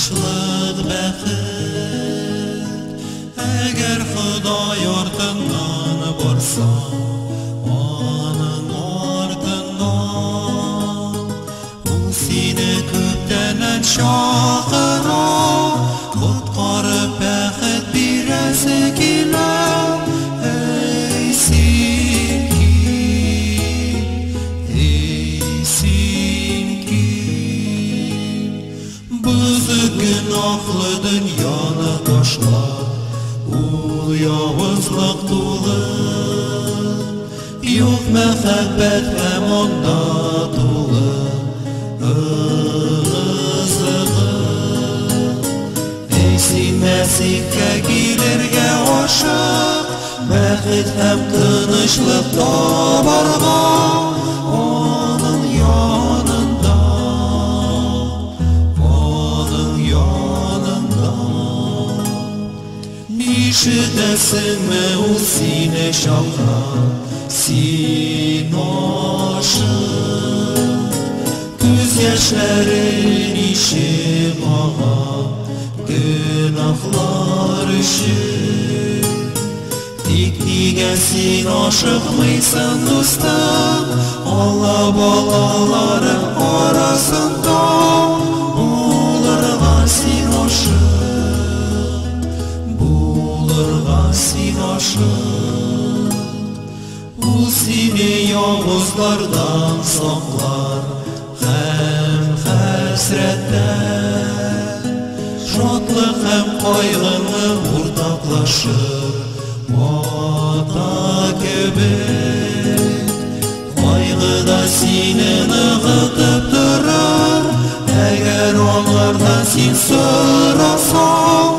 тынычлык бәхет, әгәр Ходай артыннан барсаң, аның артыннан ул сине күптәннән чакыра, коткарып бәхет бирәсе килә. Эй син кил, бозык гөнаһлы дөньяны ташла, ул явызлык тулы, юк мәхәббәт һәм анда тулы ыгы-зыгы. Эй син Мәсихкә килергә ашык, бәхет һәм тынычлык табарга аның янында, аның янында. Ишетәсеңме ул сине чакыра, син ашык, күз яшьләрен ишеп ага, гөнаһлар өчен. Тик нигә син ашыкмыйсың, дустым, Алла балалары арасында? Булырга син ашык, булырга син ашык. Ул сине явызлардан саклар һәм хәсрәттән, шатлык һәм кайгыны уртаклашыр ата кебек. Кайгыда сине ныгытып торыр, әгәр аңардан син сорасаң,